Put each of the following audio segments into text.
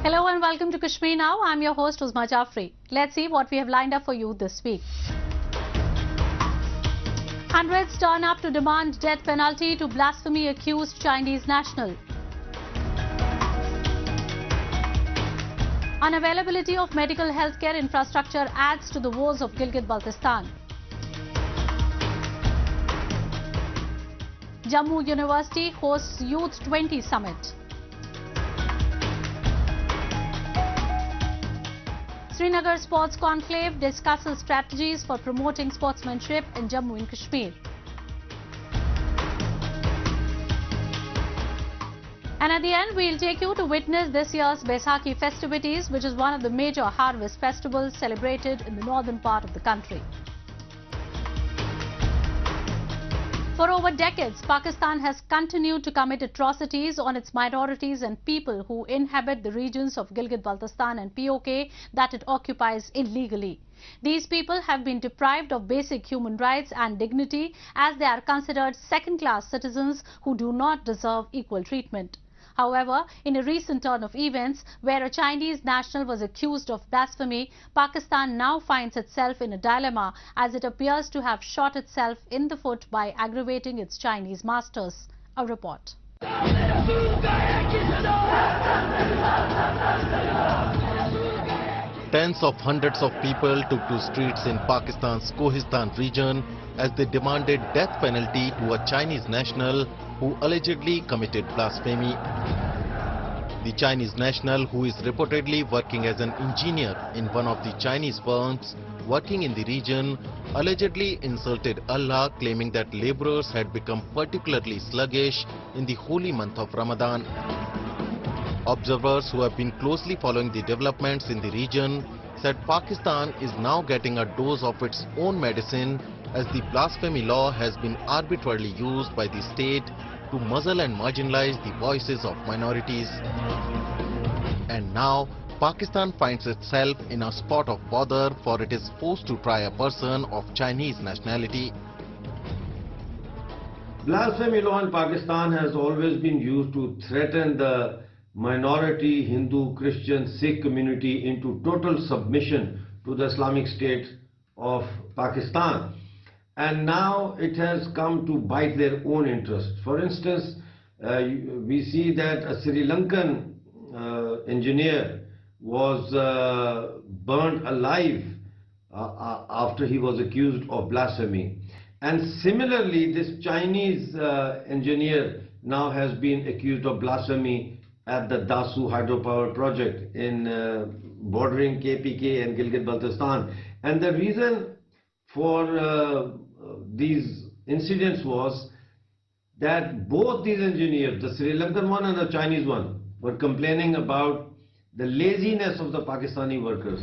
Hello and welcome to Kashmir Now. I'm your host Uzma Jafri. Let's see what we have lined up for you this week. Hundreds turn up to demand death penalty to blasphemy accused Chinese national. Unavailability of medical healthcare infrastructure adds to the woes of Gilgit-Baltistan. Jammu University hosts Youth 20 Summit. Srinagar Sports Conclave discusses strategies for promoting sportsmanship in Jammu and Kashmir. And at the end, we'll take you to witness this year's Baisakhi festivities, which is one of the major harvest festivals celebrated in the northern part of the country. For over decades, Pakistan has continued to commit atrocities on its minorities and people who inhabit the regions of Gilgit-Baltistan and POK that it occupies illegally. These people have been deprived of basic human rights and dignity as they are considered second-class citizens who do not deserve equal treatment. However, in a recent turn of events, where a Chinese national was accused of blasphemy, Pakistan now finds itself in a dilemma as it appears to have shot itself in the foot by aggravating its Chinese masters. A report. Tens of hundreds of people took to streets in Pakistan's Kohistan region as they demanded death penalty to a Chinese national who allegedly committed blasphemy. The Chinese national, who is reportedly working as an engineer in one of the Chinese firms working in the region, allegedly insulted Allah, claiming that laborers had become particularly sluggish in the holy month of Ramadan. Observers who have been closely following the developments in the region said Pakistan is now getting a dose of its own medicine as the blasphemy law has been arbitrarily used by the state to muzzle and marginalize the voices of minorities. And now, Pakistan finds itself in a spot of bother, for it is forced to try a person of Chinese nationality. Blasphemy law in Pakistan has always been used to threaten the minority Hindu, Christian, Sikh community into total submission to the Islamic State of Pakistan. And now it has come to bite their own interest. For instance, we see that a Sri Lankan engineer was burnt alive after he was accused of blasphemy. And similarly, this Chinese engineer now has been accused of blasphemy at the Dasu hydropower project in bordering KPK and Gilgit-Baltistan. And the reason for these incidents was that both these engineers, the Sri Lankan one and the Chinese one, were complaining about the laziness of the Pakistani workers.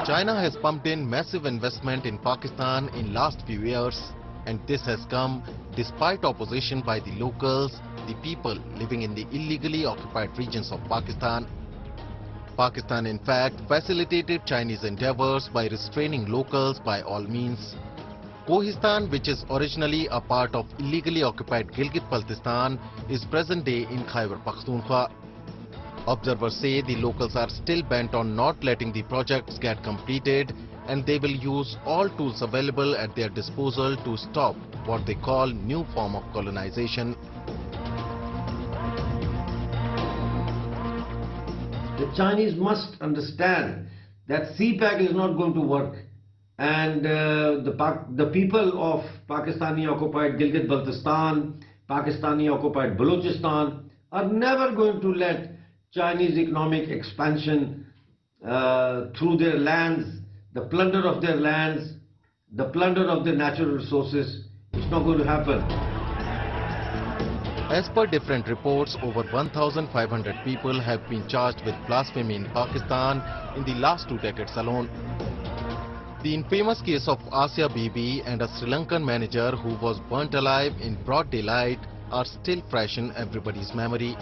China has pumped in massive investment in Pakistan in last few years, and this has come despite opposition by the locals, the people living in the illegally occupied regions of Pakistan. Pakistan, in fact, facilitated Chinese endeavors by restraining locals by all means. Kohistan, which is originally a part of illegally occupied Gilgit-Baltistan, is present day in Khyber Pakhtunkhwa. Observers say the locals are still bent on not letting the projects get completed, and they will use all tools available at their disposal to stop what they call new form of colonization. The Chinese must understand that CPAC is not going to work, and the people of Pakistani-occupied Gilgit-Baltistan, Pakistani-occupied Balochistan are never going to let Chinese economic expansion through their lands, the plunder of their lands, the plunder of their natural resources. It's not going to happen. As per different reports, over 1,500 people have been charged with blasphemy in Pakistan in the last 2 decades alone. The infamous case of Asia Bibi and a Sri Lankan manager who was burnt alive in broad daylight are still fresh in everybody's memory.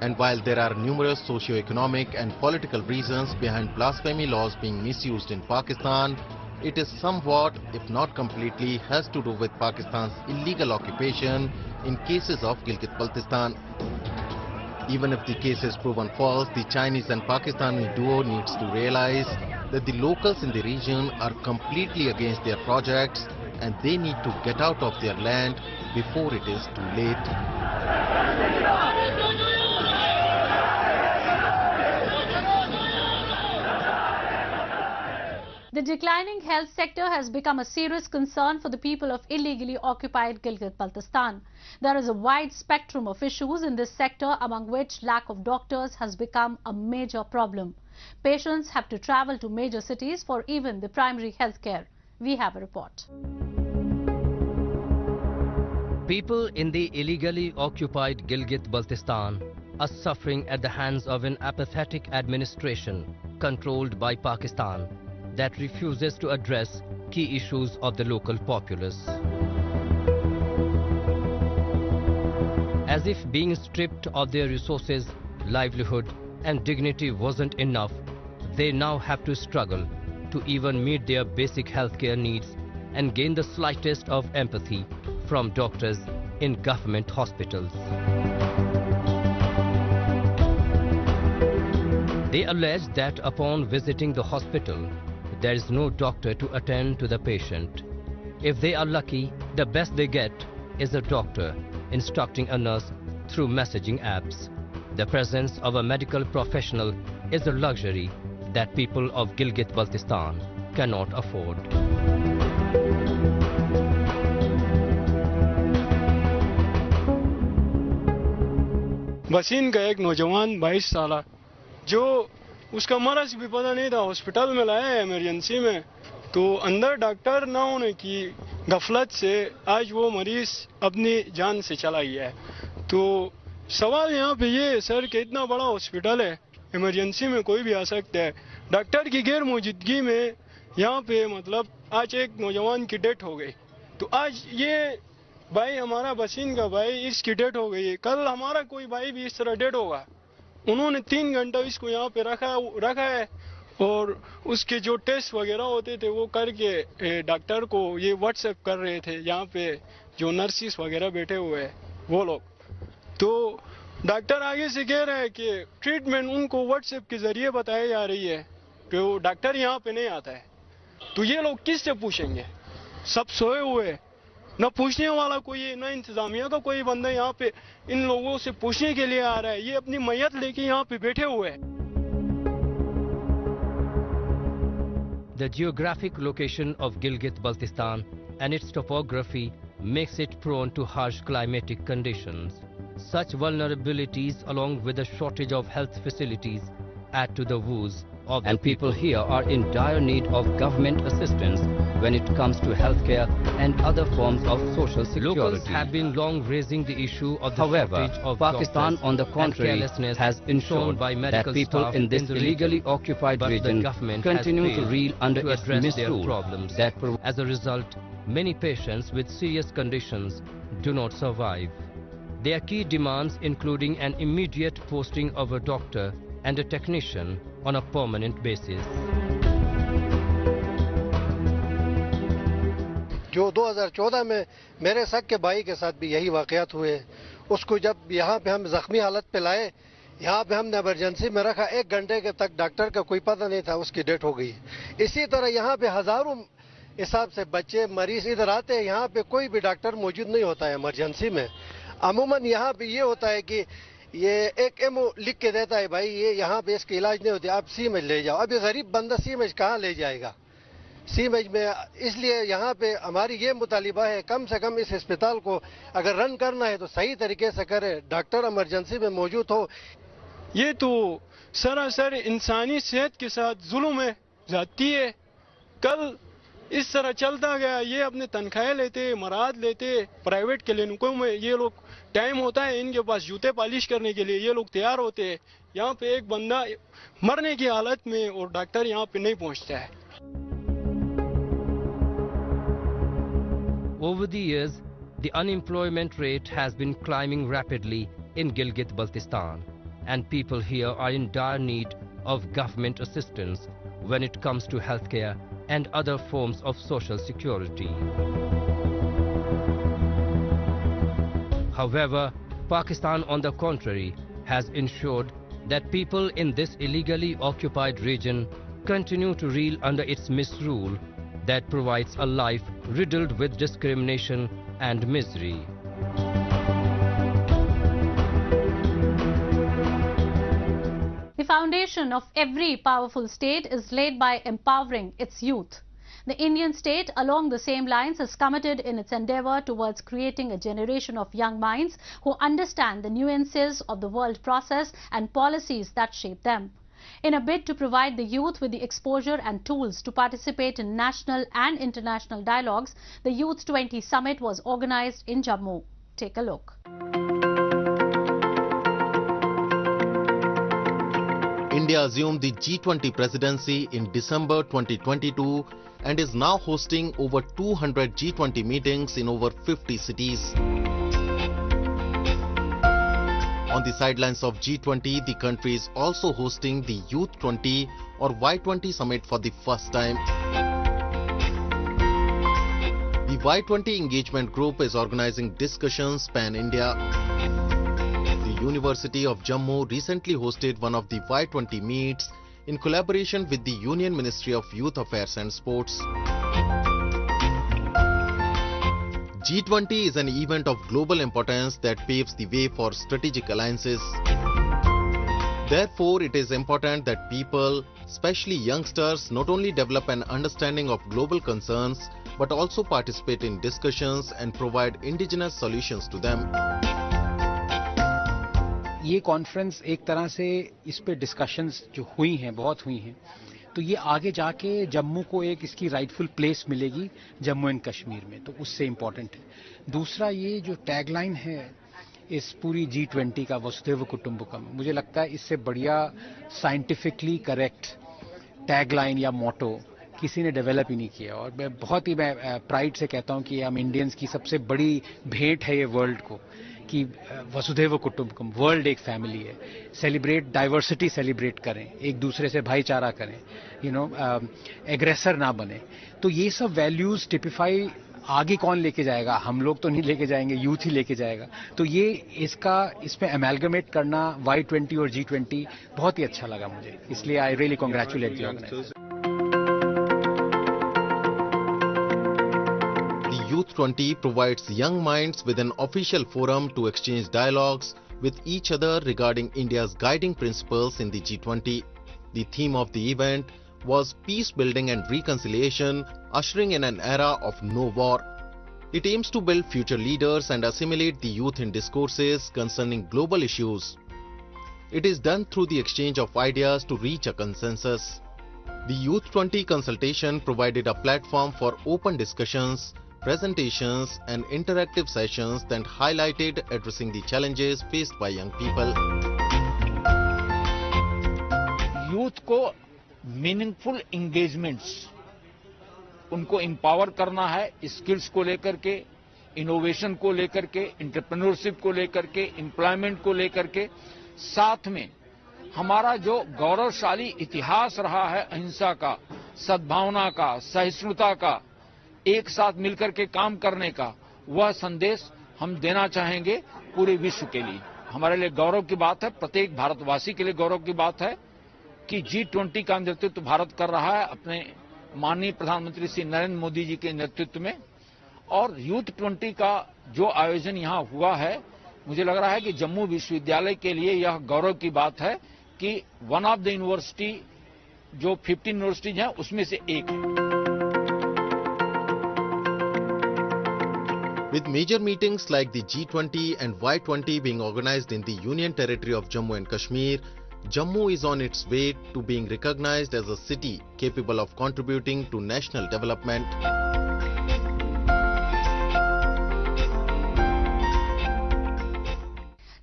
And while there are numerous socio-economic and political reasons behind blasphemy laws being misused in Pakistan, it is somewhat, if not completely, has to do with Pakistan's illegal occupation in cases of Gilgit-Baltistan. Even if the case is proven false, the Chinese and Pakistani duo needs to realize that the locals in the region are completely against their projects and they need to get out of their land before it is too late. The declining health sector has become a serious concern for the people of illegally occupied Gilgit-Baltistan. There is a wide spectrum of issues in this sector, among which lack of doctors has become a major problem. Patients have to travel to major cities for even the primary health care. We have a report. People in the illegally occupied Gilgit-Baltistan are suffering at the hands of an apathetic administration controlled by Pakistan that refuses to address key issues of the local populace. As if being stripped of their resources, livelihood and dignity wasn't enough, they now have to struggle to even meet their basic healthcare needs and gain the slightest of empathy from doctors in government hospitals. They allege that upon visiting the hospital, there is no doctor to attend to the patient. If they are lucky, the best they get is a doctor instructing a nurse through messaging apps. The presence of a medical professional is a luxury that people of Gilgit-Baltistan cannot afford. बसीन का एक नौजवान 22 साल जो उसका मरज भी पता नहीं था, हॉस्पिटल में लाया है इमरजेंसी में, तो अंदर डॉक्टर ना होने की गफलत से आज वो मरीज अपनी जान से चला गया है। तो सवाल यहाँ पे ये है सर कि इतना बड़ा हॉस्पिटल है, इमरजेंसी में कोई भी आ सकता है, डॉक्टर की गैर मौजूदगी में यहाँ पे मतलब आज एक नौजवान की डेथ हो गई। तो आज ये भाई हमारा बसीन का भाई इसकी डेथ हो गई है, कल हमारा कोई भाई भी इस तरह डेथ होगा। उन्होंने 3 घंटा इसको यहाँ पे रखा है और उसके जो टेस्ट वगैरह होते थे वो करके डॉक्टर को ये व्हाट्सएप कर रहे थे, यहाँ पे जो नर्सिस वगैरह बैठे हुए हैं वो लोग। तो डॉक्टर आगे से कह रहे हैं कि ट्रीटमेंट उनको व्हाट्सएप के जरिए बताई जा रही है कि वो डॉक्टर यहाँ पे नहीं आता है। तो ये लोग किससे पूछेंगे? सब सोए हुए, न पूछने वाला कोई है, न इंतजामिया का कोई बंदा यहाँ पे इन लोगों से पूछने के लिए आ रहा है। ये अपनी मैयत लेके यहाँ पे बैठे हुए हैं। The geographic location of Gilgit-Baltistan and its topography makes it prone to harsh climatic conditions. Such vulnerabilities, along with a shortage of health facilities, add to the woes of the people here are in dire need of government assistance when it comes to healthcare and other forms of social security. Locals have been long raising the issue of the shortage of Pakistan, on the contrary, has ensured that people in this illegally occupied region continue to reel under its misrule. Problems. As a result, many patients with serious conditions do not survive. Their key demands including an immediate posting of a doctor and a technician on a permanent basis. जो 2014 में मेरे सग के भाई के साथ भी यही वाकयात हुए, उसको जब यहाँ पे हम जख्मी हालत पे लाए, यहाँ पे हमने इमरजेंसी में रखा, 1 घंटे के तक डॉक्टर का कोई पता नहीं था, उसकी डेथ हो गई। इसी तरह यहाँ पे हजारों हिसाब से बच्चे मरीज इधर आते हैं, यहाँ पे कोई भी डॉक्टर मौजूद नहीं होता है इमरजेंसी में। अमूमन यहाँ पे ये होता है कि ये एक एमओ लिख के देता है, भाई ये यहाँ पे इसका इलाज नहीं होता, आप सीमेज ले जाओ। अब ये गरीब बंदा सीमेज कहाँ ले जाएगा? सीमेज में, इसलिए यहाँ पे हमारी ये मुतालिबा है कम से कम इस अस्पताल को अगर रन करना है तो सही तरीके से करे, डॉक्टर इमरजेंसी में मौजूद हो। ये तो सरासर इंसानी सेहत के साथ जुल्म है, जाती है। कल इस तरह चलता गया, ये अपने तनख्वाहें लेते, मराद लेते, प्राइवेट क्लिनिकों में ये लोग टाइम होता है इनके पास जूते पॉलिश करने के लिए, ये लोग तैयार होते हैं। यहाँ पे एक बंदा मरने की हालत में और डॉक्टर यहाँ पे नहीं पहुँचता है। Over the years, the unemployment rate has been climbing rapidly in Gilgit-Baltistan, and people here are in dire need of government assistance when it comes to healthcare and other forms of social security. However, Pakistan, on the contrary, has ensured that people in this illegally occupied region continue to reel under its misrule that provides a life riddled with discrimination and misery. The foundation of every powerful state is laid by empowering its youth. The Indian state, along the same lines, is committed in its endeavour towards creating a generation of young minds who understand the nuances of the world process and policies that shape them. In a bid to provide the youth with the exposure and tools to participate in national and international dialogues, the Youth 20 Summit was organised in Jammu. Take a look. India assumed the G20 presidency in December 2022 and is now hosting over 200 G20 meetings in over 50 cities. On the sidelines of G20, the country is also hosting the Youth 20 or Y20 summit for the first time. The Y20 engagement group is organizing discussions pan-India. The University of Jammu recently hosted one of the Y20 meets in collaboration with the Union Ministry of Youth Affairs and Sports. G20 is an event of global importance that paves the way for strategic alliances. Therefore, it is important that people, especially youngsters, not only develop an understanding of global concerns, but also participate in discussions and provide indigenous solutions to them. ये conference एक तरह से इस पे discussions जो हुई हैं, बहुत हुई हैं, तो ये आगे जाके जम्मू को एक इसकी राइटफुल प्लेस मिलेगी जम्मू एंड कश्मीर में, तो उससे इम्पोर्टेंट है। दूसरा, ये जो टैगलाइन है इस पूरी G20 का, वसुधैव कुटुंबकम, मुझे लगता है इससे बढ़िया साइंटिफिकली करेक्ट टैगलाइन या मोटो किसी ने डेवलप ही नहीं किया। और मैं बहुत ही प्राइड से कहता हूं कि हम इंडियंस की सबसे बड़ी भेंट है ये वर्ल्ड को कि वसुधैव कुटुंबकम, वर्ल्ड एक फैमिली है। सेलिब्रेट डाइवर्सिटी, सेलिब्रेट करें, एक दूसरे से भाईचारा करें, एग्रेसर ना बने। तो ये सब वैल्यूज टिपिफाई आगे कौन लेके जाएगा? हम लोग तो नहीं लेके जाएंगे, यूथ ही लेके जाएगा। तो ये इसमें अमेलगमेट करना Y20 और G20 बहुत ही अच्छा लगा मुझे, इसलिए I really congratulate the organisers. Youth 20 provides young minds with an official forum to exchange dialogues with each other regarding India's guiding principles in the G20. The theme of the event was peace building and reconciliation, ushering in an era of no war. It aims to build future leaders and assimilate the youth in discourses concerning global issues. It is done through the exchange of ideas to reach a consensus. The Youth 20 consultation provided a platform for open discussions, presentations and interactive sessions that highlighted addressing the challenges faced by young people. Youth को meaningful engagements, उनको empower करना है, skills को लेकर के, innovation को लेकर के, एंटरप्रेन्योरशिप को लेकर के, एम्प्लॉयमेंट को लेकर के, साथ में हमारा जो गौरवशाली इतिहास रहा है अहिंसा का, सद्भावना का, सहिष्णुता का, एक साथ मिलकर के काम करने का, वह संदेश हम देना चाहेंगे पूरे विश्व के लिए। हमारे लिए गौरव की बात है, प्रत्येक भारतवासी के लिए गौरव की बात है कि G20 का नेतृत्व भारत कर रहा है अपने माननीय प्रधानमंत्री श्री नरेंद्र मोदी जी के नेतृत्व में। और यूथ 20 का जो आयोजन यहां हुआ है, मुझे लग रहा है कि जम्मू विश्वविद्यालय के लिए यह गौरव की बात है कि वन ऑफ द यूनिवर्सिटी, जो 15 यूनिवर्सिटीज हैं उसमें से एक है। With major meetings like the G20 and Y20 being organized in the Union Territory of Jammu and Kashmir, Jammu is on its way to being recognized as a city capable of contributing to national development.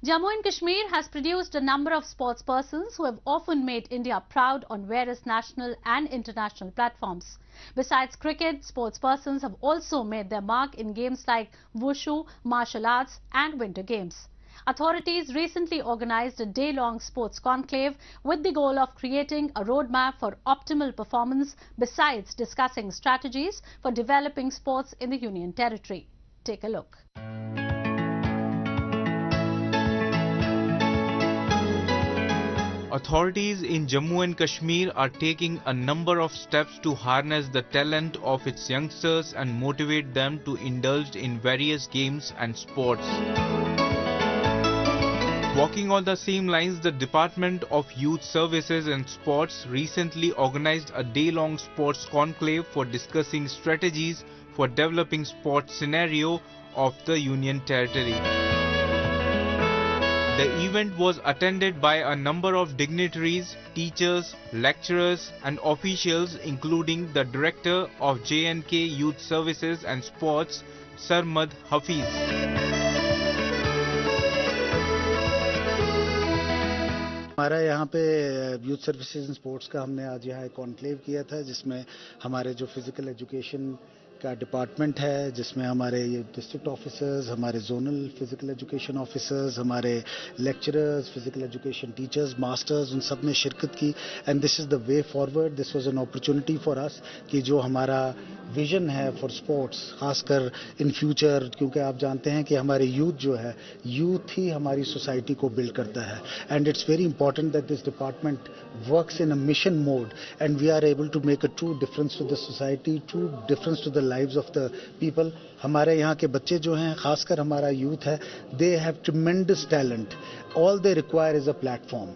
Jammu and Kashmir has produced a number of sportspersons who have often made India proud on various national and international platforms. Besides cricket, sportspersons have also made their mark in games like wushu, martial arts and winter games. Authorities recently organized a day-long sports conclave with the goal of creating a roadmap for optimal performance besides discussing strategies for developing sports in the Union Territory. Take a look. Authorities in Jammu and Kashmir are taking a number of steps to harness the talent of its youngsters and motivate them to indulge in various games and sports. Walking on the same lines, the Department of Youth Services and Sports recently organized a day-long sports conclave for discussing strategies for developing sports scenario of the Union Territory. The event was attended by a number of dignitaries, teachers, lecturers and officials including the Director of J&K Youth Services and Sports, Sarmad Hafiz. हमारा यहाँ पे youth services and sports का हमने आज यहाँ एक conclave किया था जिसमें हमारे जो फिजिकल एजुकेशन का डिपार्टमेंट है, जिसमें हमारे ये डिस्ट्रिक्ट ऑफिसर्स, हमारे जोनल फिजिकल एजुकेशन ऑफिसर्स, हमारे lecturers, physical education teachers, masters, उन सब ने शिरकत की. And this is the way forward. This was an opportunity for us कि जो हमारा विजन है फॉर स्पोर्ट्स, खासकर इन फ्यूचर, क्योंकि आप जानते हैं कि हमारे यूथ जो है, यूथ ही हमारी सोसाइटी को बिल्ड करता है. And it's very important that this department works in a mission mode and we are able to make a true difference to the society, true difference to the lives of the people. हमारे यहाँ के बच्चे जो हैं, खासकर हमारा youth है, they have tremendous talent. All they require is a platform.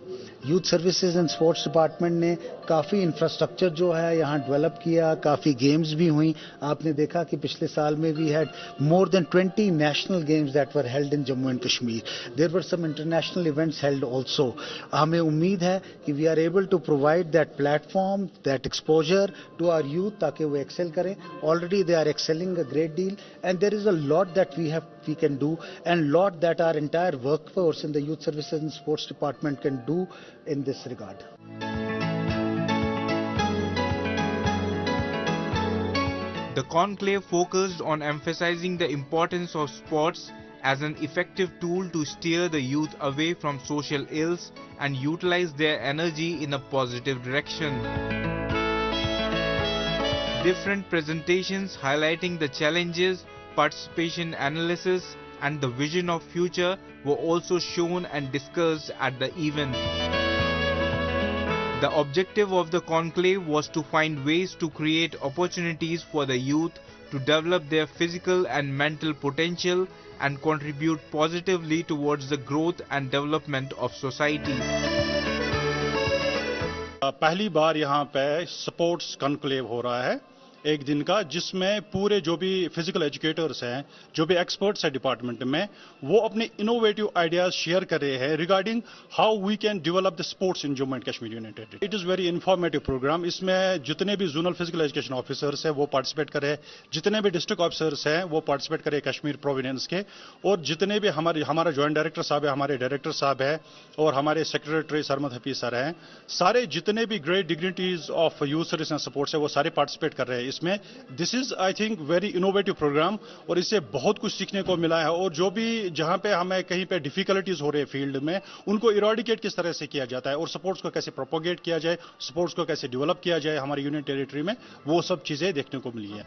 Youth services and sports department ने काफ़ी इंफ्रास्ट्रक्चर जो है यहाँ डेवलप किया, काफ़ी गेम्स भी हुई. आपने देखा कि पिछले साल में we had more than 20 national games that were held in Jammu and Kashmir. There were some international events held also. हमें उम्मीद है कि we are able to provide that platform, that exposure to our youth ताकि वो एक्सेल करें. Already they are excelling a great deal and there is a lot that we can do and lot that our entire workforce in the youth services and sports department can do in this regard. The conclave focused on emphasizing the importance of sports as an effective tool to steer the youth away from social ills and utilize their energy in a positive direction. Different presentations highlighting the challenges, participation analysis and the vision of future were also shown and discussed at the event. The objective of the conclave was to find ways to create opportunities for the youth to develop their physical and mental potential and contribute positively towards the growth and development of society. पहली बार यहाँ पे sports conclave हो रहा है एक दिन का, जिसमें पूरे जो भी फिजिकल एजुकेटर्स हैं, जो भी एक्सपर्ट्स हैं डिपार्टमेंट में, वो अपने इनोवेटिव आइडियाज शेयर कर रहे हैं regarding how we can develop the sports in Jammu and Kashmir union territory. It is very informative programme. इसमें जितने भी जोनल फिजिकल एजुकेशन ऑफिसर्स हैं वो पार्टिसिपेट कर रहे हैं, जितने भी डिस्ट्रिक्ट ऑफिसर्स हैं वो पार्टिसिपेट कर रहे हैं कश्मीर प्रोविडेंस के, और जितने भी हमारा ज्वाइंट डायरेक्टर साहब है, हमारे डायरेक्टर साहब है और हमारे सेक्रेटरी सरमद हफीज सर हैं, सारे जितने भी great dignitaries of youth service and sports है वो सारे पार्टिसिपेट कर रहे हैं इसमें. This is I think very innovative programme और इससे बहुत कुछ सीखने को मिला है. और जो भी जहां पे हमें कहीं पे डिफिकल्टीज हो रही है फील्ड में, उनको इराडिकेट किस तरह से किया जाता है और स्पोर्ट्स को कैसे प्रोपोगेट किया जाए, स्पोर्ट्स को कैसे डेवलप किया जाए हमारी यूनियन टेरिटरी में, वो सब चीजें देखने को मिली है.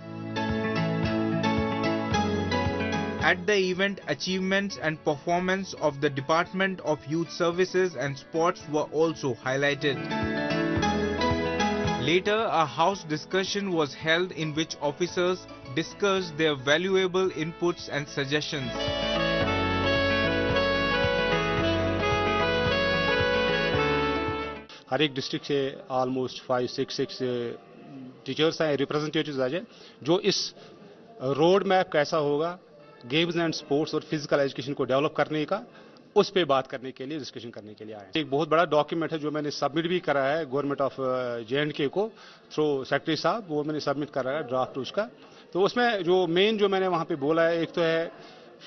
At the event, achievements and performance of the Department of Youth Services and Sports were also highlighted. Later, a house discussion was held in which officers discussed their valuable inputs and suggestions. हर एक district से almost 5-6 teachers हैं, representatives आए, जो इस road map कैसा होगा games and sports और physical education को डेवलप करने का, उस पे बात करने के लिए, डिस्कशन करने के लिए आए. एक बहुत बड़ा डॉक्यूमेंट है जो मैंने सबमिट भी करा है गवर्नमेंट ऑफ J&K को थ्रू सेक्रेटरी साहब, वो मैंने सबमिट करा है ड्राफ्ट उसका. तो उसमें जो मेन जो मैंने वहाँ पे बोला है, एक तो है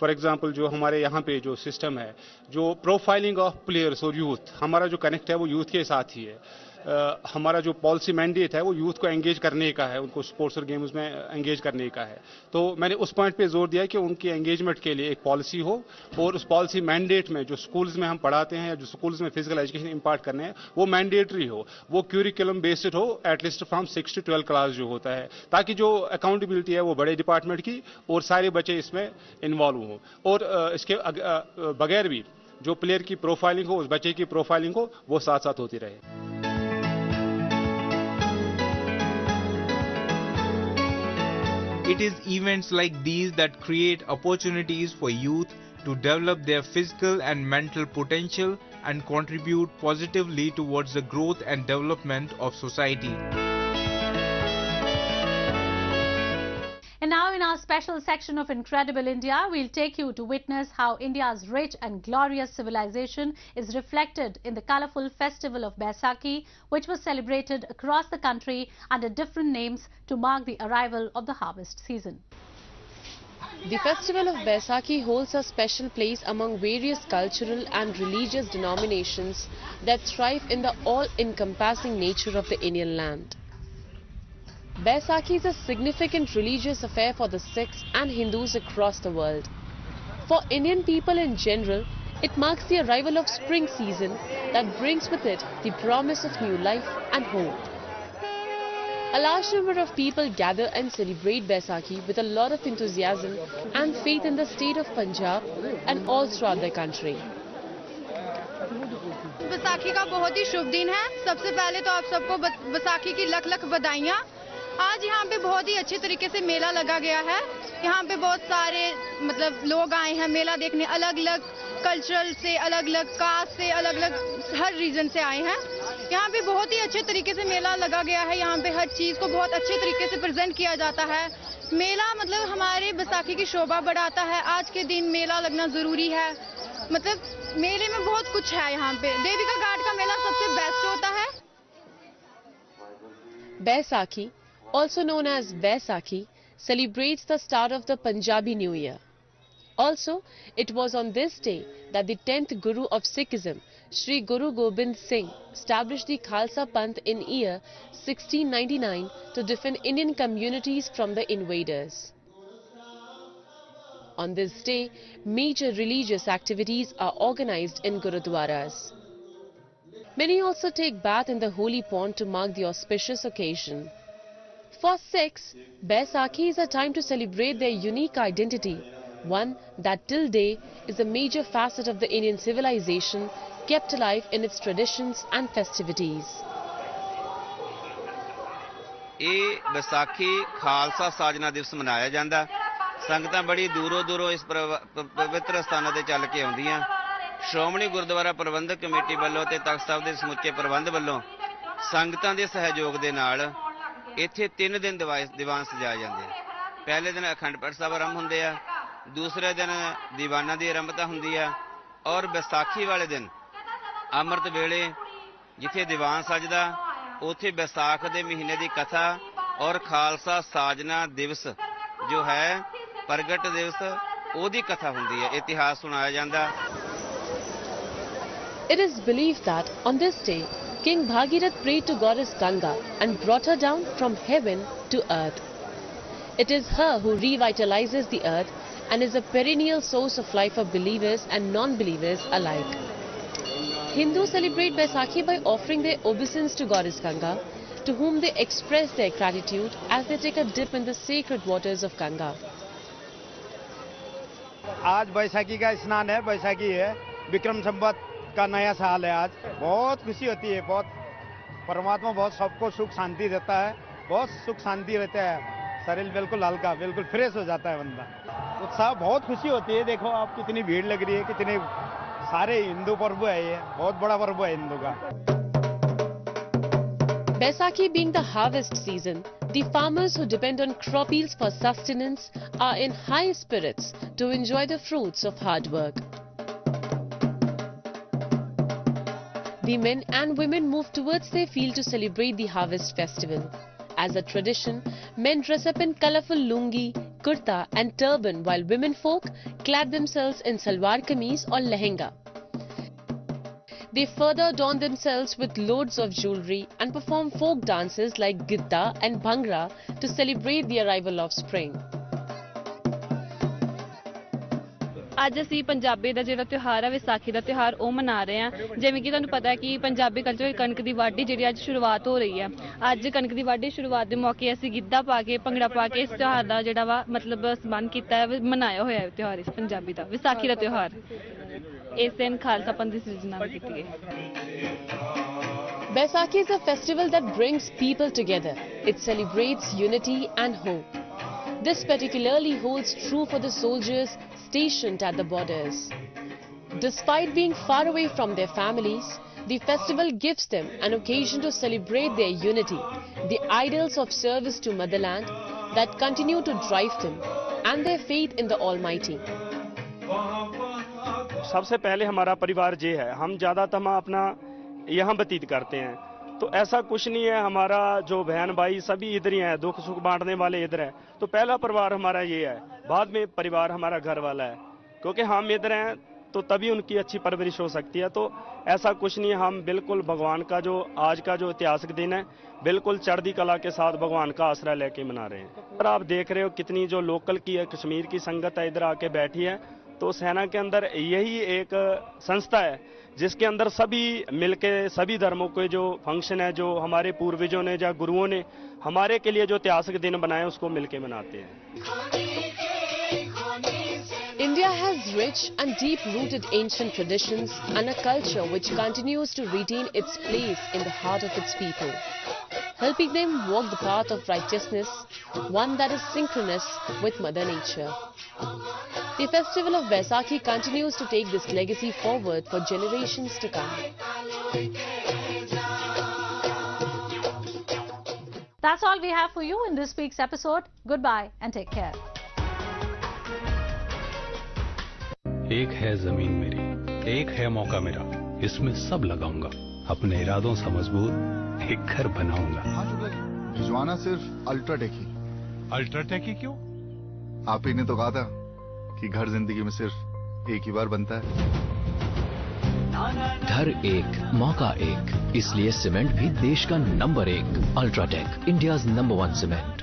फॉर एग्जांपल जो हमारे यहाँ पे जो सिस्टम है, जो प्रोफाइलिंग ऑफ प्लेयर्स और यूथ, हमारा जो कनेक्ट है वो यूथ के साथ ही है. हमारा जो पॉलिसी मैंडेट है वो यूथ को एंगेज करने का है, उनको स्पोर्ट्स और गेम्स में एंगेज करने का है। तो मैंने उस पॉइंट पे जोर दिया कि उनकी एंगेजमेंट के लिए एक पॉलिसी हो और उस पॉलिसी मैंडेट में जो स्कूल्स में हम पढ़ाते हैं या जो स्कूल्स में फिजिकल एजुकेशन इम्पार्ट करने हैं वो मैंडेटरी हो, वो क्यूरिकुलम बेस्ड हो, एटलीस्ट फ्रॉम 6 to 12 क्लास जो होता है, ताकि जो अकाउंटेबिलिटी है वो बड़े डिपार्टमेंट की और सारे बच्चे इसमें इन्वॉल्व हों। और इसके बगैर भी जो प्लेयर की प्रोफाइलिंग हो, उस बच्चे की प्रोफाइलिंग हो, वो साथ साथ होती रहे। It is events like these that create opportunities for youth to develop their physical and mental potential and contribute positively towards the growth and development of society. And now in our special section of Incredible India, we'll take you to witness how India's rich and glorious civilization is reflected in the colourful festival of Baisakhi, which was celebrated across the country under different names to mark the arrival of the harvest season. The festival of Baisakhi holds a special place among various cultural and religious denominations that thrive in the all-encompassing nature of the Indian land. Baisakhi is a significant religious affair for the Sikhs and Hindus across the world. For Indian people in general, it marks the arrival of spring season that brings with it the promise of new life and hope. A large number of people gather and celebrate Baisakhi with a lot of enthusiasm and faith in the state of Punjab and all throughout the country. Baisakhi का बहुत ही शुभ दिन है। सबसे पहले तो आप सबको बैसाखी की लख लख बधाइयाँ। आज यहाँ पे बहुत ही अच्छे तरीके से मेला लगा गया है। यहाँ पे बहुत सारे लोग आए हैं मेला देखने, अलग अलग कल्चरल से, अलग अलग कास्ट से, अलग अलग हर रीजन से आए हैं। यहाँ पे बहुत ही अच्छे तरीके से मेला लगा गया है। यहाँ पे हर चीज़ को बहुत अच्छे तरीके से प्रेजेंट किया जाता है। मेला हमारे बैसाखी की शोभा बढ़ाता है। आज के दिन मेला लगना ज़रूरी है। मेले में बहुत कुछ है। यहाँ पे देविका घाट का मेला सबसे बेस्ट होता है। Baisakhi, also known as Vaisakhi, celebrates the start of the Punjabi New Year. Also, it was on this day that the 10th Guru of Sikhism, Sri Guru Gobind Singh, established the Khalsa Panth in year 1699 to defend Indian communities from the invaders. On this day, major religious activities are organized in Gurudwaras. Many also take bath in the holy pond to mark the auspicious occasion. For Sikhs, Baisakhi is a time to celebrate their unique identity, one that till day is a major facet of the Indian civilization kept alive in its traditions and festivities. ਇਹ ਵਿਸਾਖੀ ਖਾਲਸਾ ਸਾਜਨਾ ਦਿਵਸ ਮਨਾਇਆ ਜਾਂਦਾ। ਸੰਗਤਾਂ ਬੜੀ ਦੂਰੋਂ ਦੂਰੋਂ ਇਸ ਪਵਿੱਤਰ ਸਥਾਨਾਂ ਤੇ ਚੱਲ ਕੇ ਆਉਂਦੀਆਂ। ਸ਼੍ਰੋਮਣੀ ਗੁਰਦੁਆਰਾ ਪ੍ਰਬੰਧਕ ਕਮੇਟੀ ਵੱਲੋਂ ਤੇ ਤਖਤ ਸਾਹਿਬ ਦੇ ਸਮੁੱਚੇ ਪ੍ਰਬੰਧ ਵੱਲੋਂ ਸੰਗਤਾਂ ਦੇ ਸਹਿਯੋਗ ਦੇ ਨਾਲ ਇੱਥੇ 3 ਦਿਨ ਦੀਵਾਨ ਸਜਾਏ ਜਾਂਦੇ ਆ। ਪਹਿਲੇ ਦਿਨ ਅਖੰਡ ਪਾਠ ਸਾਹਿਬ ਆਰੰਭ ਹੁੰਦੇ ਆ, ਦੂਸਰੇ ਦਿਨ ਦੀਵਾਨਾਂ ਦੀ ਆਰੰਭਤਾ ਹੁੰਦੀ ਆ ਔਰ ਵਿਸਾਖੀ ਵਾਲੇ ਦਿਨ ਅੰਮ੍ਰਿਤ ਵੇਲੇ ਜਿੱਥੇ ਦੀਵਾਨ ਸਜਦਾ ਉੱਥੇ ਵਿਸਾਖ ਦੇ ਮਹੀਨੇ ਦੀ ਕਥਾ ਔਰ ਖਾਲਸਾ ਸਾਜਨਾ ਦਿਵਸ ਜੋ ਹੈ ਪ੍ਰਗਟ ਦਿਵਸ ਉਹਦੀ ਕਥਾ ਹੁੰਦੀ ਹੈ, ਇਤਿਹਾਸ ਸੁਣਾਇਆ ਜਾਂਦਾ। It is believed that on this day, King Bhagirath prayed to goddess Ganga and brought her down from heaven to earth. It is her who revitalizes the earth and is a perennial source of life for believers and non-believers alike. Hindus celebrate Baisakhi by offering their obeisance to goddess Ganga, to whom they express their gratitude as they take a dip in the sacred waters of Ganga. आज बैसाखी का स्नान है, बैसाखी है, विक्रम संवत का नया साल है। आज बहुत खुशी होती है, बहुत परमात्मा बहुत सबको सुख शांति देता है, बहुत सुख शांति रहता है, शरीर बिल्कुल हल्का, बिल्कुल फ्रेश हो जाता है बंदा। उत्साह बहुत खुशी होती है। देखो आप कितनी भीड़ लग रही है, कितने सारे हिंदू पर्व है, ये बहुत बड़ा पर्व है हिंदू का। Baisakhi being the harvest season, the farmers who depend on crop yields for sustenance are in high spirits to enjoy the fruits of hard work. The men and women move towards their field to celebrate the harvest festival. As a tradition, men dress up in colourful lungi, kurta and turban while women folk clad themselves in salwar kameez or lehenga. They further adorn themselves with loads of jewelry and perform folk dances like Gidda and Bhangra to celebrate the arrival of spring. ਅੱਜ ਅਸੀਂ ਪੰਜਾਬੀ ਦਾ ਜਿਹੜਾ ਤਿਉਹਾਰ ਹੈ ਵਿਸਾਖੀ ਦਾ ਤਿਉਹਾਰ ਉਹ ਮਨਾ ਰਹੇ ਹਾਂ। ਜਿਵੇਂ ਕਿ ਤੁਹਾਨੂੰ ਪਤਾ ਹੈ ਕਿ ਪੰਜਾਬੀ ਕਲਚਰ ਵਿੱਚ ਕਣਕ ਦੀ ਵਾਢੀ ਜਿਹੜੀ ਅੱਜ ਸ਼ੁਰੂਆਤ ਹੋ ਰਹੀ ਹੈ। ਅੱਜ ਕਣਕ ਦੀ ਵਾਢੀ ਸ਼ੁਰੂਆਤ ਦੇ ਮੌਕੇ ਅਸੀਂ ਗਿੱਧਾ ਪਾ ਕੇ ਭੰਗੜਾ ਪਾ ਕੇ ਇਸ ਤਿਉਹਾਰ ਦਾ ਜਿਹੜਾ ਵਾ ਮਤਲਬ ਸੰਬੰਧ ਕੀਤਾ ਹੈ, ਮਨਾਇਆ ਹੋਇਆ ਹੈ ਤਿਉਹਾਰ ਇਸ ਪੰਜਾਬੀ ਦਾ ਵਿਸਾਖੀ ਦਾ ਤਿਉਹਾਰ। ਇਸ ਦਿਨ ਖਾਲਸਾ ਪੰਥ ਦੀ ਸਿਰਜਣਾ ਕੀਤੀ ਗਈ। Baisakhi is a festival that brings people together. It celebrates unity and hope. This particularly holds true for the soldiers stationed at the borders. Despite being far away from their families, the festival gives them an occasion to celebrate their unity, the ideals of service to motherland that continue to drive them, and their faith in the Almighty. सबसे पहले हमारा परिवार जे है, हम ज़्यादातर अपना यहाँ व्यतीत करते हैं, तो ऐसा कुछ नहीं है। हमारा जो बहन भाई सभी इधर ही हैं, दुख सुख बांटने वाले इधर हैं। तो पहला परिवार हमारा ये है, बाद में परिवार हमारा घर वाला है, क्योंकि हम इधर हैं तो तभी उनकी अच्छी परवरिश हो सकती है। तो ऐसा कुछ नहीं है, हम बिल्कुल भगवान का जो आज का जो ऐतिहासिक दिन है बिल्कुल चढ़ती कला के साथ भगवान का आश्रय लेके मना रहे हैं। और आप देख रहे हो कितनी जो लोकल की है, कश्मीर की संगत है, इधर आके बैठी है। तो सेना के अंदर यही एक संस्था है जिसके अंदर सभी मिलके सभी धर्मों के जो फंक्शन है, जो हमारे पूर्वजों ने या गुरुओं ने हमारे के लिए जो ऐतिहासिक दिन बनाए उसको मिलके मनाते हैं। India has rich and deep-rooted ancient traditions and a culture which continues to retain its place in the heart of its people, helping them walk the path of righteousness, one that is synchronous with Mother Nature. The festival of Baisakhi continues to take this legacy forward for generations to come. That's all we have for you in this week's episode. Goodbye and take care. एक है जमीन मेरी, एक है मौका मेरा, इसमें सब लगाऊंगा, अपने इरादों से मजबूत एक घर बनाऊंगा। भिजवाना सिर्फ अल्ट्राटेक ही। अल्ट्राटेक ही क्यों? आप ही ने तो कहा था कि घर जिंदगी में सिर्फ एक ही बार बनता है। घर एक, मौका एक, इसलिए सीमेंट भी देश का number 1 UltraTech, India's number 1 cement.